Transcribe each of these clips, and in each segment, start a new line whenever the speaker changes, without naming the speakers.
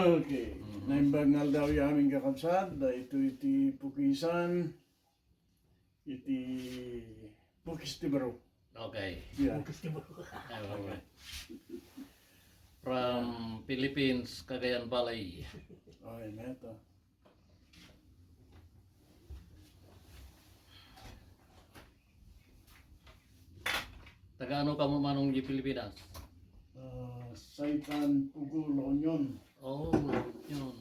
Okay. Naimbangal daw yung aming kakabsat. Ito iti pukisan. Iti pukis ti baro.
Okay.
Yeah.
Alright. From Philippines, Cagayan Valley.
Okay, neto.
Taga ano ka mo manong di Pilipinas?
Saitan Pugulo yun.
Oh, yun.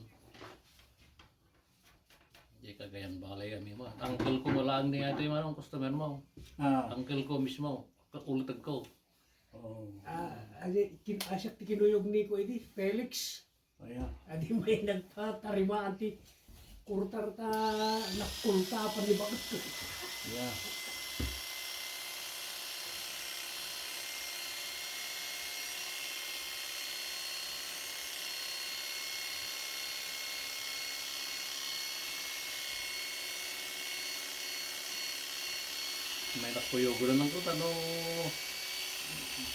Di Cagayan Valley kami mo. Uncle ko malang ni ito yung manong customer mo.
Ah.
Uncle ko mismo, kakulitag ko.
Oh.
Asyak ti kinuyog ni ko iti, Felix.
Ayan.
Adi may nagpatarima anti kurtar ta nakulta pa ni bakit ko.
Yeah.
May nakuyogo na ng kuta no.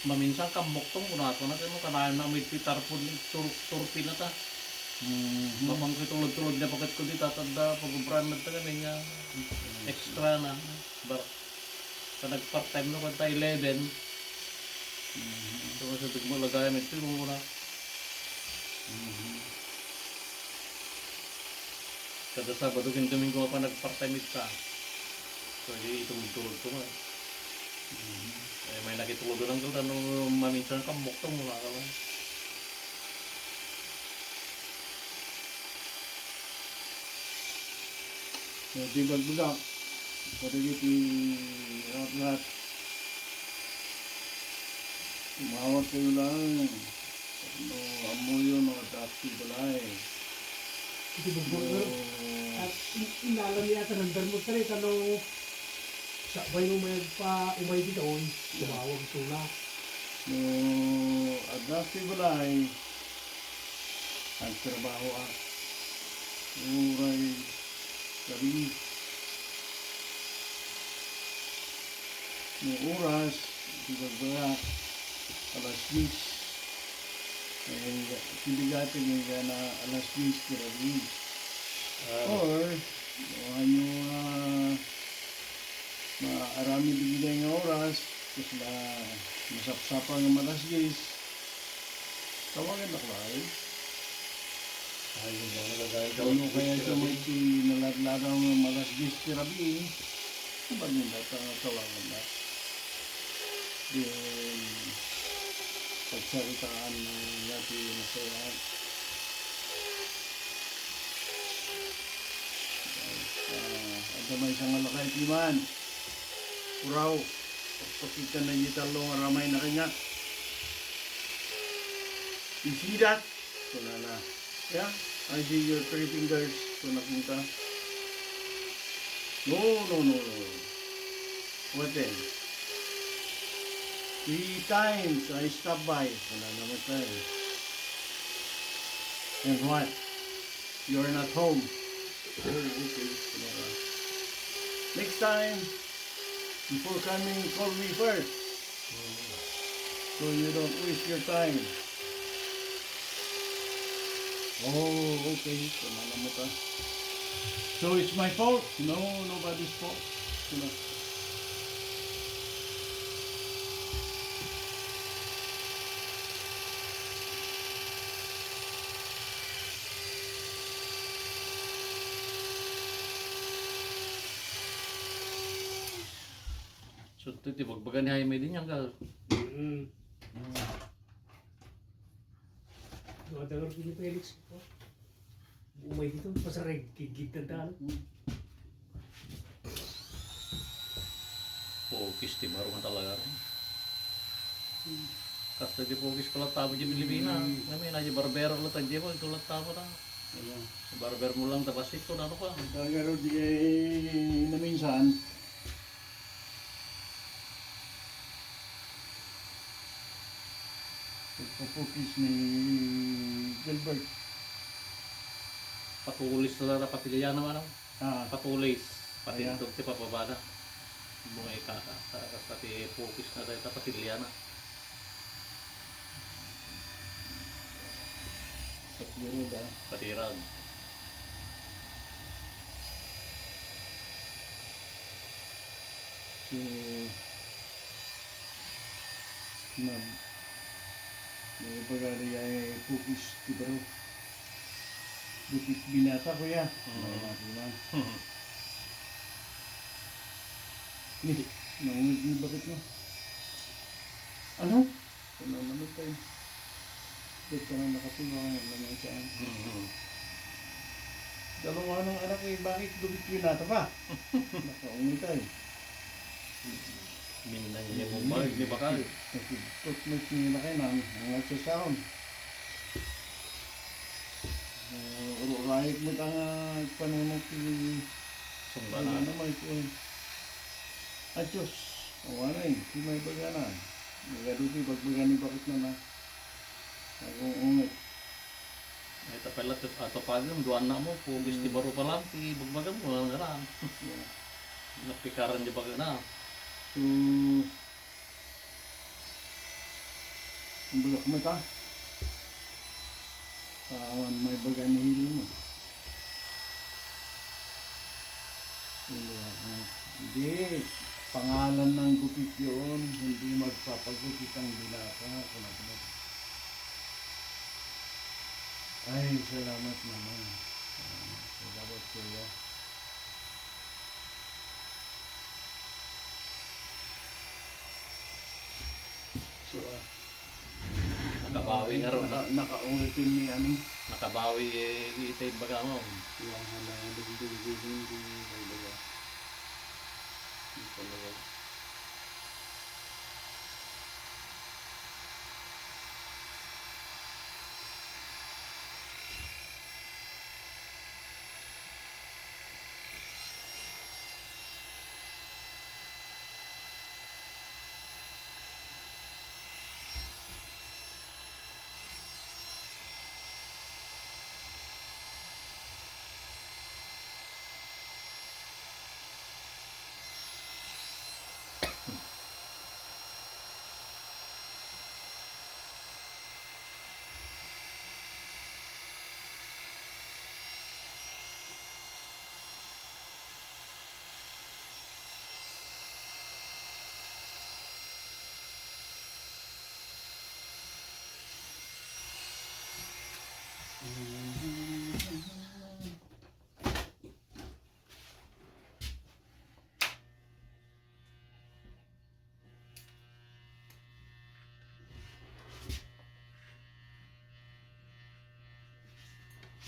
Maminsan kambok tong kunato na kamo kanayan na may titarpon ni turpi na ta. Mapang kitulog-tulog na paket ko di tatanda pag-ubran na taga nga extra na. Bar sa nag-part time no kanta 11. So sa tigmo lagayan ito yung muna. Kada Sabado kin Domingo pa nag-part time ita. So di itong-tulog ko man. Eh, may nakitulog lang ko tanong maminsan kambok tong muna ka lang.
Di bagbagak. Patagiti lahat-lahat. Umawat kayo lang. No, amuyo no dati balay.
Iti bugbog at inalam niya ta nandar mo tari tanong sabay mo may pa umay di doon, tumawag tula.
No, dati balay. Ang trabaho uray gabi. No oras, di bagbagak. Alas 10. Piligatin nga na alas 10 kirabi. Or, ano maarami bigay nga oras, kasi na masapsapa ng alas 10. Tawagan na klay.
Ayun lang nagagay ka.
Ano kaya ito may naladladaw ng alas 10 kirabi, ba nila tawagan na? Then, pagsaritaan ng yati masayaan. Ada may isang alakay timan. Uraw. Pagpakita na yitalo nga ramay na kanya. You see that? So na. Yeah? I see your 3 fingers. So nakita. No. What then? 3 times I stop by. Wala naman tayo. And what? You're not home. Oh, okay. Next time, before coming, call me first. So you don't waste your time. Oh, okay. Wala mo ta. So it's my fault? No, nobody's fault. You know.
So ito bagbagan ni Jaime din yan ka.
Dumadalor ko ni Felix ko. Umay dito, pasarag kigit na daan.
Pokis ti baro man talaga rin. Kasta di pokis pala tabo di Pilipina. Kami na di barbero lo tadje mo ito lang tabo na. Sa barber mo lang tapos ito na ano pa.
Kagaro di na minsan. Pagpapukis ni Gilbert.
Patulis na lang patilian naman ang. Patulis. Pati
Ayan.
ito ti papabana. Bungay ka pati pokis na tayo patilian na.
Pero da.
Patirag.
So, ma'am, may bagari ay pukis tibaro. Bukit binata ko ya. Ma'am. Hindi. Nangungit mo bakit mo? Ano? Ano naman tayo? Ba't ka na nakatulong naman saan? Dalawa ng anak eh, bakit bukit binata pa? Nakaungit tayo.
Minan niya mo ba? Hindi ba kayo?
Tutmit niyo na kayo ng mga sasaon. Urayik mo ang panunok ni
Sumbanan.
naman ito. At Diyos, awa na eh, di may bagana. Nagaduti, bagbagani bakit na na. Akong ungit.
Ito pala, ato pagam, duwan na mo, pugis ti baro pa lang, ti bagbagam mo lang nga napikaran di baga na.
So, ang bulak mo ta. Awan may bagani hili mo. Hindi, pangalan ng gupit yun, hindi magpapagupit ang dilata. Ay, salamat naman. Salamat kuya. So,
Nakabawi nga ron.
Nakaulitin ni ano.
Nakabawi itay baga mo.
Yung halang hindi may baga. Hindi talaga.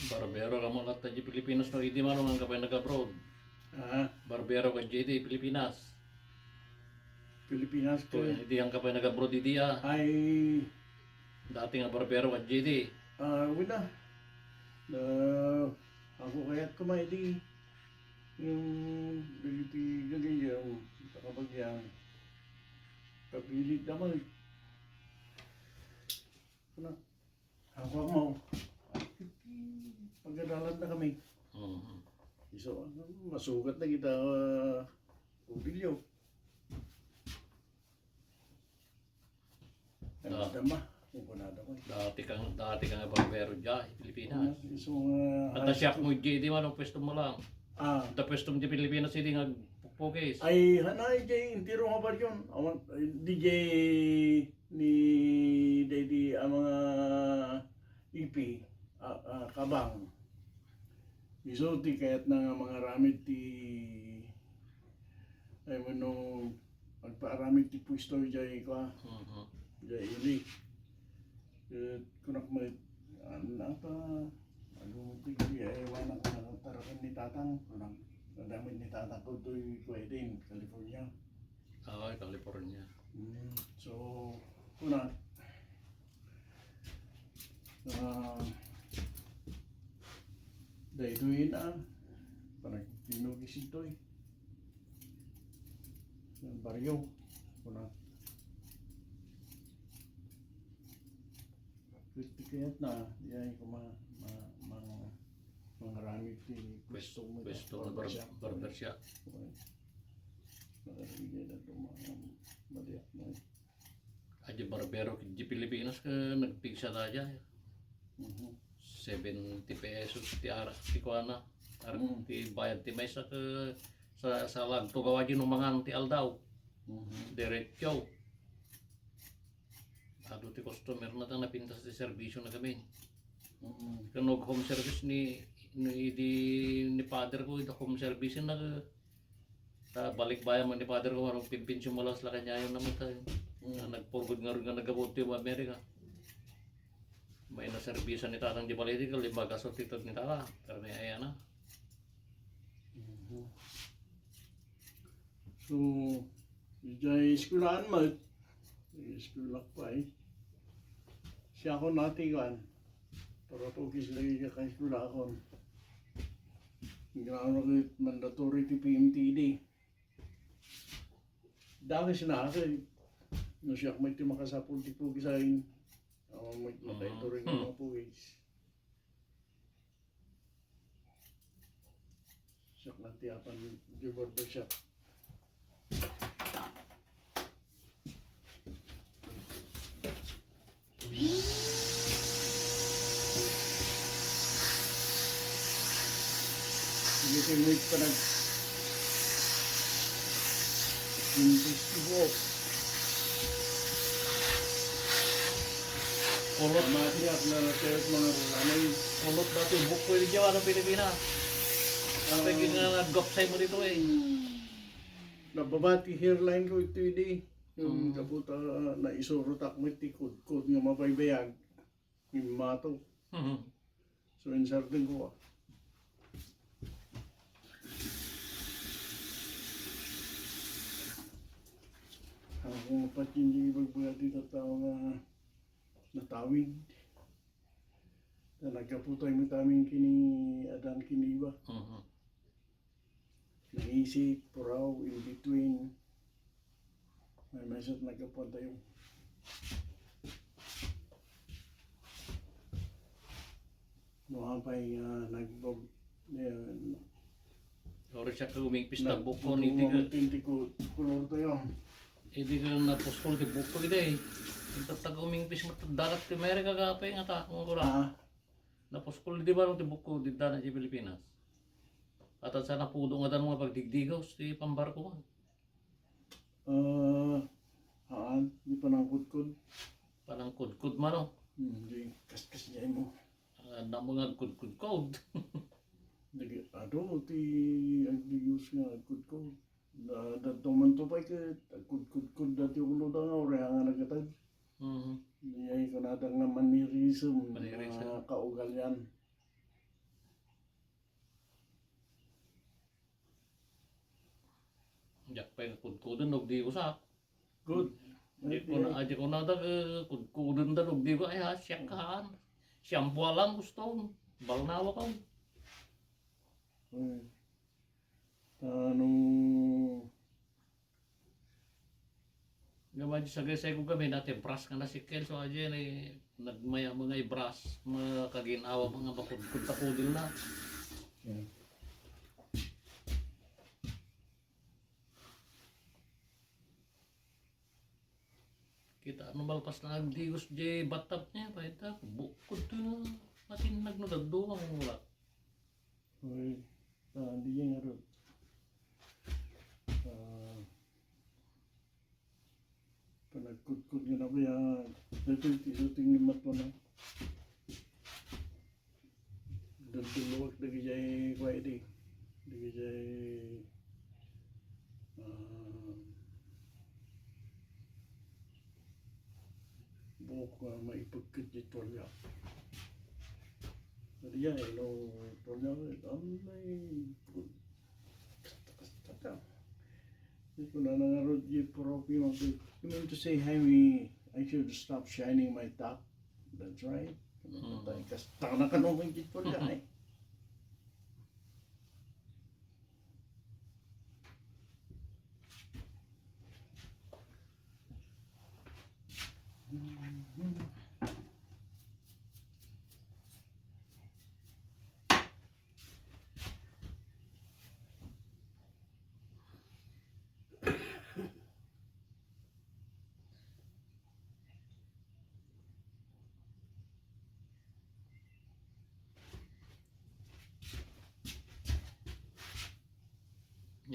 Barbero ka mga kata di Pilipinas no, hindi man ang kapay nag-abroad.
Ah,
Barbero ka di Pilipinas.
Pilipinas
So,
ko.
hindi ang kapay nag-abroad di
Ay,
Dati nga barbero ka di.
wala. Na, ako kaya't kumaili. Yung biliti gagayang, pakabagyang. Kapilit naman. Ano? Ako mo. Pagkadalan na kami. So, masugat na kita ubilyo. Ang dama. Kung kunada ko.
Dati kang barbero di Pilipinas.
So,
At siyak mo di man ang pwesto mo lang. At pwesto mo di Pilipinas hindi nga pukis.
ay hanay jay intiro nga ba yun? Awan DJ ni Daddy ang mga ipi kabang. Isulti kaya't na nga mga ramit ti ay mano magpaaramit ti pwesto jay ko jay ili. Kunak may ano pa ano tigli ay wala ko na tarakan ni tatang kunak nadamit ni tatang ko do'y Kuwaitin, California.
California.
So, una dahil do'y na parang tinugisin do'y ng baryo una kaya't na yan ko mga ramit ti pwesto mo
Pwesto ng barbershop.
Nakarigay na ito mga maliyak mo.
Aja barbero di Pilipinas ka nagpigsa tayo. 70 pesos ti ara ti kuana. Ti bayad ti may sa lagto gawa di numangan ti aldaw. Diretso. Ado ti customer na ta napintas ti serbisyo na kami. Kanog home service ni father ko ito home service na balik bayan man ni father ko marong pimpin malas la kanya yun naman tayo. Nagpurgod nga rin nga nagabot yung Amerika. May na serbisyo ni tatang di political, di baga so titod ni tata. Pero may ayan na.
So, dyan eskulaan mo. Eskulak pa eh. Siya ako natigan. Para tugis lagi ka kay eskula ako. Gano'n ako mandatory ti PMTD. Dami siya ako. No siya may timakasapul ti pugisain. May ito rin ng mga pugis. Siya nantiyapan di barbershop. Hindi wait pa nag-investigo.
Kulot
Matiyak na natin mga ranay.
kulot dati buko yung jawa ng Pilipinas. Ang pagin nga nag-gopsay mo dito eh.
Nababati hairline ko ito hindi. Yung kaputa na isurutak mo tikod-kod nga mapaybayag. Yung mato. So insertin ko. Ako pati hindi magbagati sa tao nga natawid. Na nagkaputay mo taming kini Adan Kiniba. Naisip, puraw, in between. May mesot nagkapunta yung muhapay nagbog
Oro siya ka umingpis na buko ni
tinti ko kulor to yun.
Hindi ka napuskol ti buko ito eh. Yung tatag umingpis mo dalat ti Amerika kapay nga ta. Kung kura. Napuskol di ba nung ti buko di dalat di Pilipinas. At sa napudo nga mga pagdigdigaw si pambarko man.
Di pa nang kudkod.
Parang kudkud man o.
Hindi, kaskas niya mo.
Na mga kudkud-kod.
Ti use nga kudkod. Dato man to pa ka kudkod dati ulo da nga ore nga nagatag. Niyay ko natang nga manirism. Kaugal yan.
Jak pa yung kudkudan og di usak.
Good.
Aja ko na kudkudan dan og di ko ay siyak kaan. Shampoo lang gusto. Balnawa ka. Gawa di sagay ko kami natin brush ka na si Kel so aja ni nagmaya mga i-brush mga kaginawa mga bakudkud-takudil na. Kita ano malpas na nagdigos di batap niya pa ita bukod to na matinag no dadduwang wala.
Hindi niya nga rin. Panagkudkod nga na ba yan? Dito isuting limat mo na. Doon tuluwag na gijay kwa edi. Di gijay buhok nga maipagkit dito niya. Jadi ya, no, tolnya amai kata. Itu na nangarod di propi maksud. You mean to say, Jaime, I should stop shining my top. That's right. Kasi tangan ka nung higit po niya eh.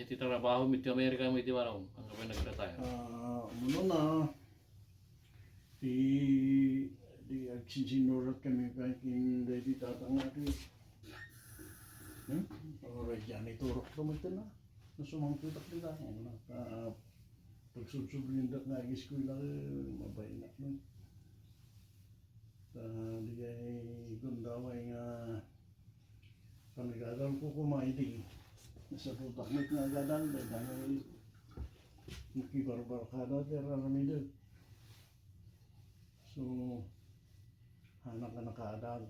Niya titrabaho mit Amerika mo iti wala ang kapay nag-retire.
Muna na, di agsinsinurat kami kakin di tatang natin. Oray dyan, iturok tumitin na. Nasumangkitak nila. Pagsubsublind at nagis ko lang, mabay na. Di ay gundaway nga panagadal ko kumaiti. Nasa tutakmit nga gadal, dahil makibarbar kada tira namin doon. So, hanak ka nakadal.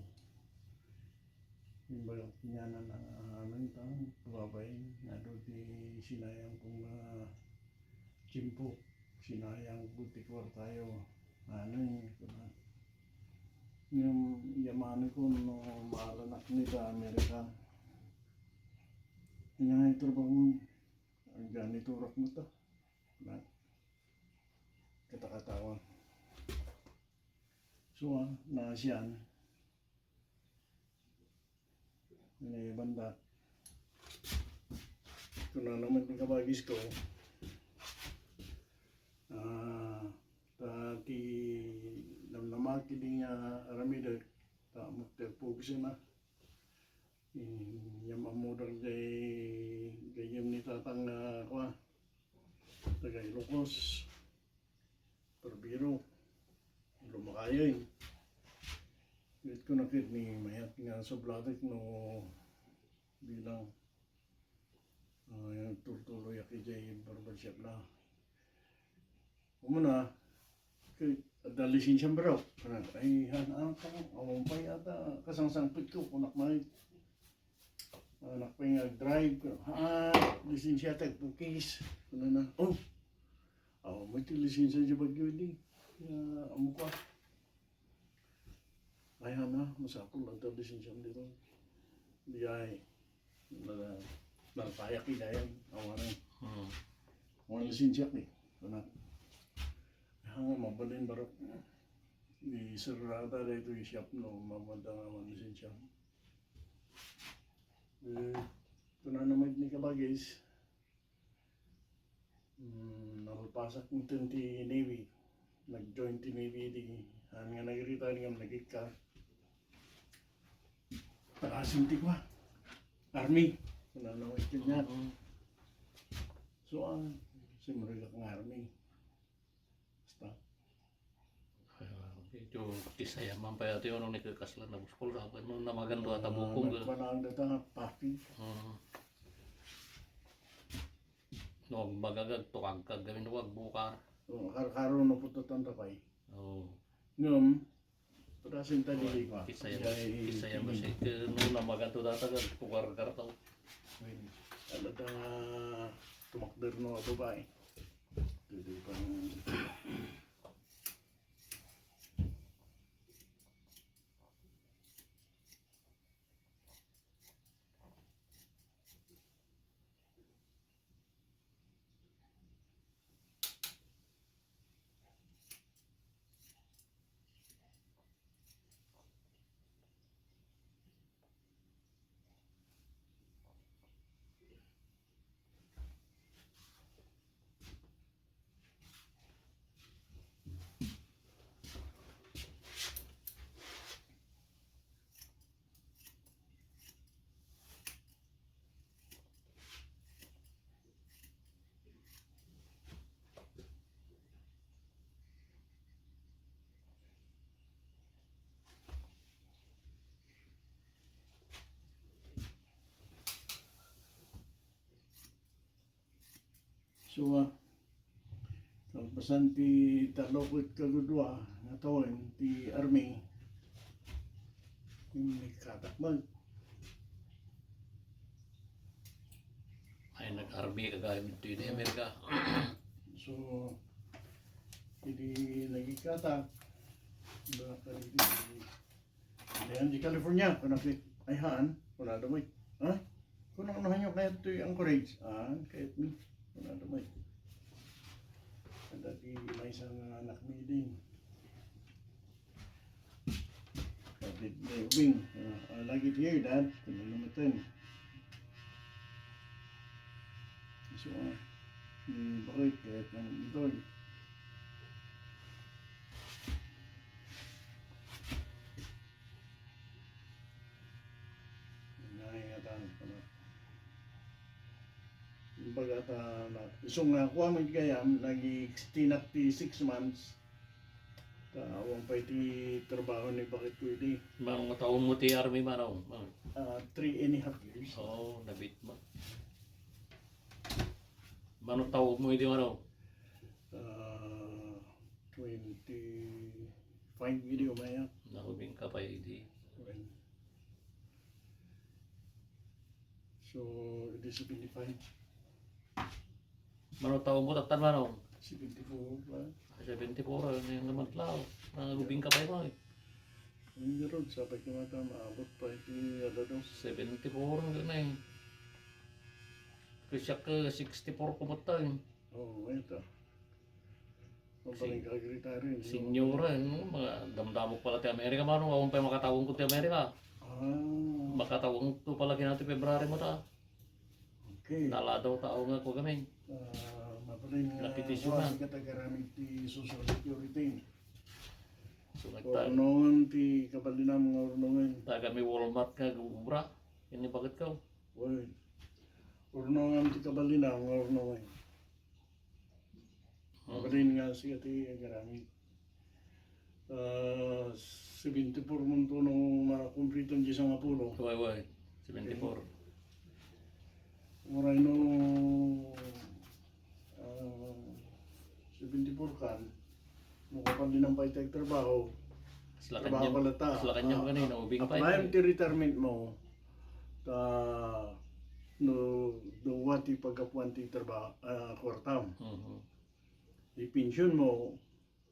Yung bagang kinyanan na amin tang pababay na doon di sinayang kong chimpo. Sinayang butikwar tayo. Yung yaman ko no maalanak nila Amerika. Yung nga ito bang ang ganito rak mo to. Katakatawan. So, naasyan. Ini banda. Ito na naman yung kabagis ko. Ti namnamaki din nga aramida. Ta magtagpugis na. Yung mamudang gayam ni tatang tagay Ilocos. Perbiro. Lumakayoy. Wait ko nakit ni mayat nga sa blatik no bilang yung tuloy aki jay barbershop na. Umuna, ada lisensya bro. Ay hanaan ka, awampay ata kasangsangpit ko kunak may anak pa yung drive ko. Lisensya tag pukis. Ano na? May lisensya dyan bagyo di. Amo ko. Ay hana, masapol lang ito lisensya dito. Di ay nalpayak idayan. Awanan. Awanan lisensya ni. Ano? Mabalin barok. Di serata dito yung shop no. Mabanda nga man lisensya. Ito na naman ni kabagis. Nalpasak nito ti Navy. Nag-join ti Navy di. Ano nga nag-retire nga nagika. Parasin ti kwa. Army. Ano naman ito niya. So simurigak ng Army. Basta.
Ito kisaya man pa yata yung nagkakaslan na buskol ka. Ano namagan doon tabukong.
Nagpanaan na ito papi.
Huwag magagag, tukag kag gamin huwag bukar.
Karo na puto tanda pa eh.
Oo.
Ngam, padasin tali ko.
Kisaya mo siya. Nung namagan to datagag, tukar kartaw.
Alata nga tumakder no babae. Tuloy pang so, kalpasan ti talokot kagudwa nga taon ti Army yung nagkatakbag.
Ay nag-army kagaya dito yung Amerika.
So, hindi nagikatak. Baka di California, kunapit ay haan, wala damay. Kung ano nyo kaya ito yung Anchorage, kahit mi. Wala damay. Dati may isang anak mi din. Kapit na ubing. I like it here, Dad. Kung nalumutin. So, bakit kahit ang doon. Nangingatan ko na. Kumbaga isong nakuha mo kaya nag-extend at 6 months. Awang pa iti trabaho ni bakit ko iti.
Mga taon mo ti army manaw.
3.5 years.
Oo, nabit mo. Mano tawag mo iti manaw?
25 video maya.
Nakubing ka pa iti.
So, it is 75.
Mano tawag mo tatan manaw?
74 ba?
74 yung naman tlaw. Nakubing ka pa mo eh.
Hindi ron, sabay ko mata maabot pa iti ano daw.
74 na eh. Kasi ka 64 kumata eh.
Oo, ito. Mabaling kagritary rin.
Senyora, no? Mga damdamok pala ti Amerika mano. Awang pa makatawang ko ti Amerika. Makatawang to pala kinati February mo ta.
Okay.
Nala daw tao nga ko gamin.
Mabaling
Napitisyonan.
katagaramit ti Social Security.
So
Ornongan ti kabalina mga ornongan.
taga may Walmart ka gubra. Ini bakit ka?
Uy. Ornongan ti kabalina mga ornongan. Mabalin nga siya ti garamit. 74 mo ito nung makumplito ang isang apulo.
Way. 74.
Oray no 74 kan. Mukapal din ang paitag trabaho. Trabaho pala ta.
Sila kanyang kanina, ubing pa
Apply ti retirement mo. No wati pagkapuan ti trabaho, kwartam. Di pension mo,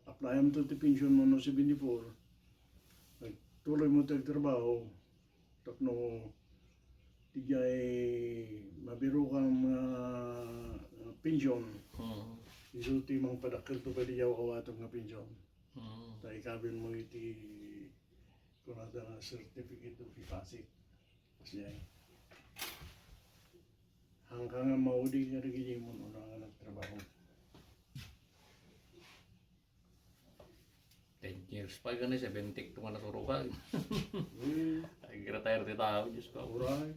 apply mo to ti pension mo no 74. Tuloy mo tag trabaho. Tapno tigay mabiro kang pension. Isulti mang padakil to pwede yaw awatong nga pension. Ta ikabin mo iti kunada nga certificate of deposit. Siya. Hanggang nga maudi nga rin mo na nga nagtrabaho.
10 years pa gani, 70 ito nga naturo ka.
Eh,
Ay, retire ti tao, Diyos ko.
uray.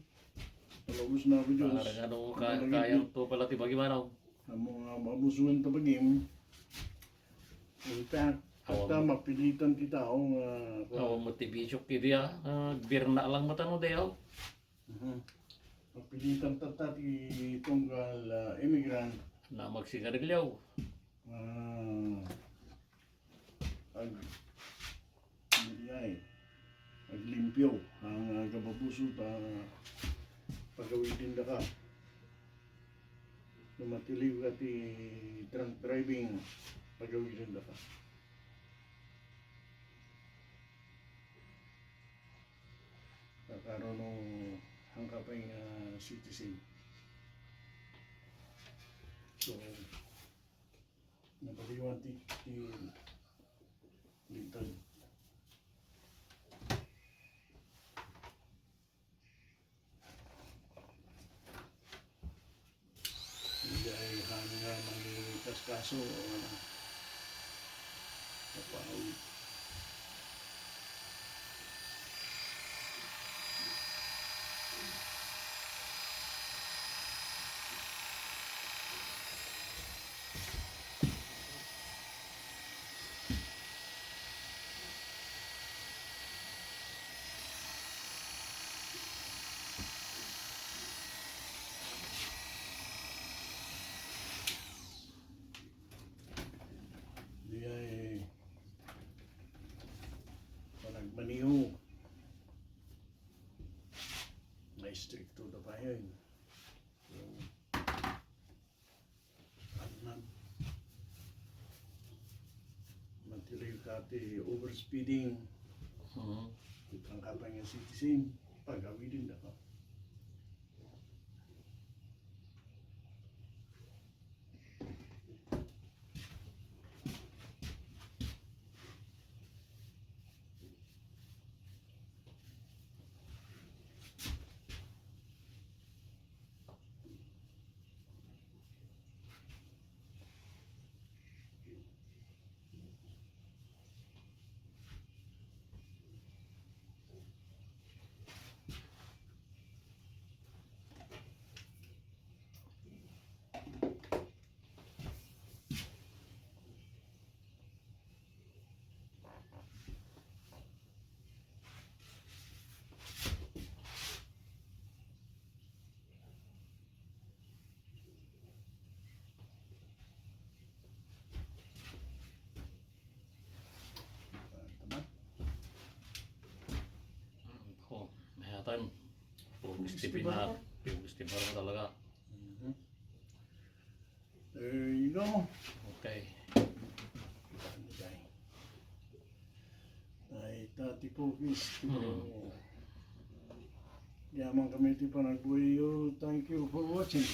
Talabos na ako Diyos.
Parang ano, kayang to pala ti bagimanaw.
Ang mga mabusuan tabagim. In fact, hasta mapilitan ti tao nga
Awang motibisyok ki diya, birna lang matano diyaw.
mapilitan tata ti tunggal immigrant
Na magsigarilyaw.
ag aglimpyo ang gababuso ta pagawitin da ka lumatiliw ka ti drunk driving pagawitin da ka kakaroon ng hangkapay citizen so napaliwan ti lintag. Hindi ay hanga manilitas kaso o wala. Napawid. Di ay panagmaniho. May stricto na pa yun. So, matiliw ka ti overspeeding. Itang kapay nga citizen. Pagawidin na ka.
time. Puro Stephen na. Puro Stephen talaga.
There you go.
Okay.
Ay, Tati Pugis. Yaman kami iti panagbuyo. Thank you for watching.